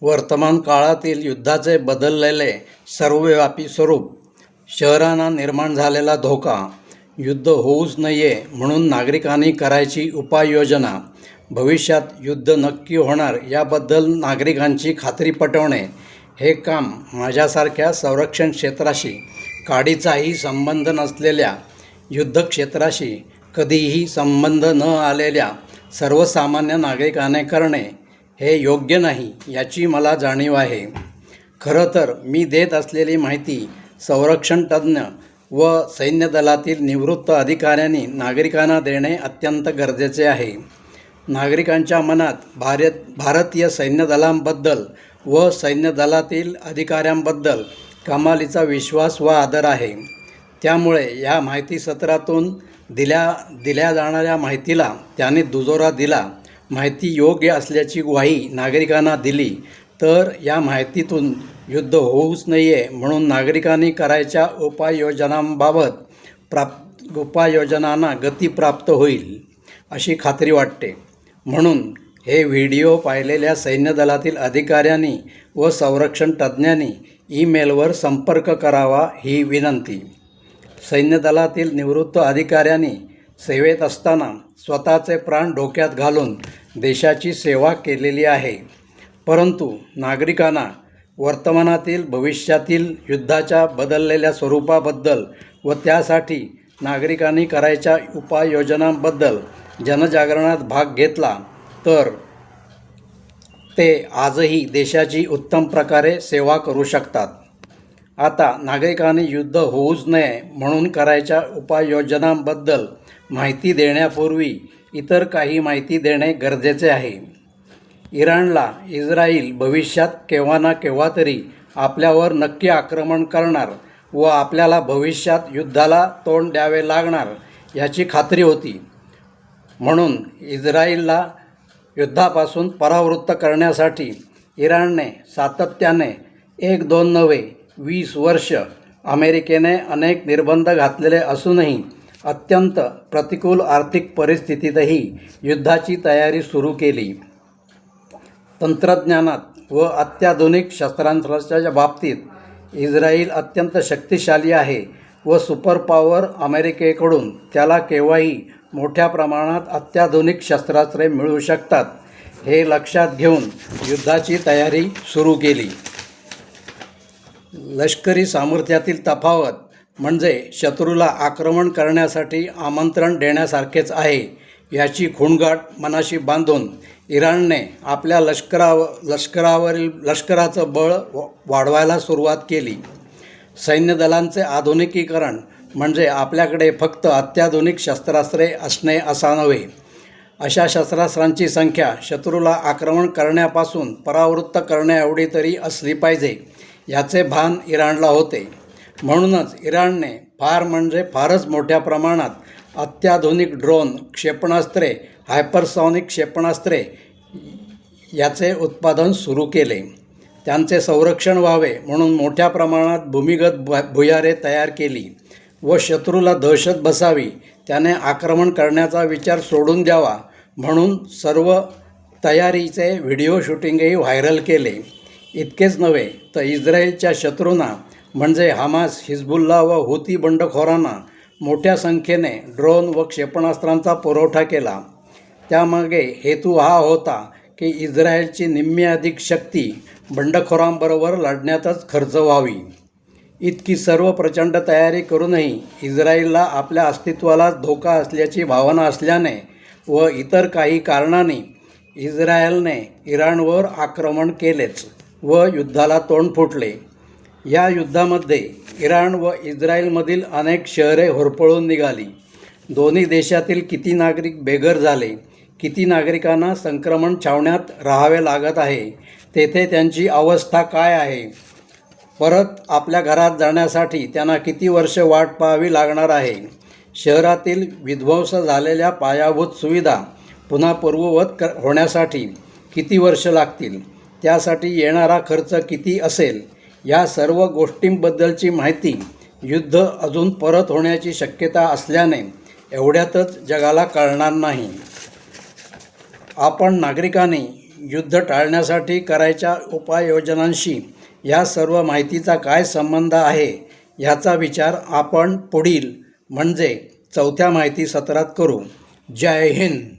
वर्तमान काळातील युद्धाचे बदललेले सर्वव्यापी स्वरूप, शहरांना निर्माण झालेला धोका, युद्ध होऊच नये म्हणून नागरिकांनी करायची उपाययोजना, भविष्यात युद्ध नक्की होणार याबद्दल नागरिकांची खात्री पटवणे हे काम माझ्यासारख्या संरक्षण क्षेत्राशी काडीचाही संबंध नसलेल्या, युद्धक्षेत्राशी कधीही संबंध न आलेल्या सर्वसामान्य नागरिकाने करणे हे योग्य नाही याची मला जाणीव आहे. खरं तर मी देत असलेली माहिती संरक्षण तज्ज्ञ व सैन्यदलातील निवृत्त अधिकाऱ्यांनी नागरिकांना देणे अत्यंत गरजेचे आहे. नागरिकांच्या मनात भारतीय सैन्यदलांबद्दल व सैन्यदलातील अधिकाऱ्यांबद्दल कमालीचा विश्वास व आदर आहे. त्यामुळे या माहिती सत्रातून दिल्या जाणाऱ्या माहितीला त्यांनी दुजोरा दिला, माहिती योग्य असल्याची ग्वाही नागरिकांना दिली, तर या माहितीतून युद्ध होऊच नये म्हणून नागरिकांनी करायच्या उपाययोजनांना गती प्राप्त होईल अशी खात्री वाटते. म्हणून हे व्हिडिओ पाहिलेल्या सैन्यदलातील अधिकाऱ्यांनी व संरक्षण तज्ज्ञांनी ईमेलवर संपर्क करावा ही विनंती. सैन्यदलातील निवृत्त अधिकाऱ्यांनी सेवेत असताना स्वतःचे प्राण धोक्यात घालून देशाची सेवा केलेली आहे. परंतु नागरिकांना वर्तमानातील भविष्यातील युद्धाच्या बदललेल्या स्वरूपाबद्दल व त्यासाठी नागरिकांनी करायच्या उपाययोजनांबद्दल जनजागरणात भाग घेतला तर ते आजही देशाची उत्तम प्रकारे सेवा करू शकतात. आता नागरिकांनी युद्ध होऊच नये म्हणून करायच्या उपाययोजनांबद्दल माहिती देण्यापूर्वी इतर काही माहिती देणे गरजेचे आहे. इराणला इस्राईल भविष्यात केव्हा ना केव्हा तरी आपल्यावर नक्की आक्रमण करणार व आपल्याला भविष्यात युद्धाला तोंड द्यावे लागणार याची खात्री होती. म्हणून इस्राईलला युद्धापासून परावृत्त करण्यासाठी इराणने सातत्याने 1-2 नव्हे 20 वर्ष अमेरिकेने अनेक निर्बंध घातलेले असूनही अत्यंत प्रतिकूल आर्थिक परिस्थितीतही युद्धाची तयारी सुरू केली. तंत्रज्ञानात व अत्याधुनिक शस्त्रास्त्रांच्या बाबतीत इस्राईल अत्यंत शक्तिशाली आहे व सुपर पॉवर अमेरिकेकडून त्याला केव्हाही मोठ्या प्रमाणात अत्याधुनिक शस्त्रास्त्रे मिळू शकतात हे लक्षात घेऊन युद्धाची तयारी सुरू केली. लष्करी सामर्थ्यातील तफावत म्हणजे शत्रूला आक्रमण करण्यासाठी आमंत्रण देण्यासारखेच आहे याची खूणगाठ मनाशी बांधून इराणने आपल्या लष्कराचं बळ वाढवायला सुरुवात केली. सैन्यदलांचे आधुनिकीकरण म्हणजे आपल्याकडे फक्त अत्याधुनिक शस्त्रास्त्रे असणे असा नव्हे, अशा शस्त्रास्त्रांची संख्या शत्रूला आक्रमण करण्यापासून परावृत्त करण्याएवढी तरी असली पाहिजे याचे भान इराणला होते. म्हणूनच इराणने फारच मोठ्या प्रमाणात अत्याधुनिक ड्रोन, क्षेपणास्त्रे, हायपरसॉनिक क्षेपणास्त्रे याचे उत्पादन सुरू केले. त्यांचे संरक्षण व्हावे म्हणून मोठ्या प्रमाणात भूमिगत भुयारे तयार केली व शत्रूला दहशत बसावी, त्याने आक्रमण करण्याचा विचार सोडून द्यावा म्हणून सर्व तयारीचे व्हिडिओ शूटिंगही व्हायरल केले. इतकेच नव्हे तर इस्रायलच्या शत्रूंना म्हणजे हमास, हिजबुल्ला व हुती बंडखोरांना मोठ्या संख्येने ड्रोन व क्षेपणास्त्रांचा पुरवठा केला. त्यामागे हेतू हा होता की इस्रायलची निम्म्याधिक शक्ती बंडखोरांबरोबर लढण्यातच खर्च व्हावी. इतकी सर्व प्रचंड तयारी करूनही इस्रायलला आपल्या अस्तित्वाला धोका असल्याची भावना असल्याने व इतर काही कारणांनी इस्रायलने इराणवर आक्रमण केलेच व युद्धाला तोंड फुटले. या युद्धामध्ये इराण व इस्रायलमधील अनेक शहरे होरपळून निघाली. दोन्ही देशातील किती नागरिक बेघर झाले, किती नागरिकांना संक्रमण छावण्यात राहावे लागत आहे, तेथे त्यांची अवस्था काय आहे, परत आपल्या घरात जाण्यासाठी त्यांना किती वर्ष वाट पाहावी लागणार आहे, शहरातील विध्वंस झालेल्या पायाभूत सुविधा पुन्हा पूर्ववत होण्यासाठी किती वर्ष लागतील, त्यासाठी येणारा खर्च किती असेल, या सर्व गोष्टींबद्दलची माहिती युद्ध अजून परत होण्याची शक्यता असल्याने एवढ्यातच जगाला कळणार नाही. आपण नागरिकांनी युद्ध टाळण्यासाठी करायच्या उपाययोजनांशी या सर्व माहितीचा काय संबंध आहे ह्याचा विचार आपण पुढील म्हणजे 4थ्या माहिती सत्रात करू. जय हिंद.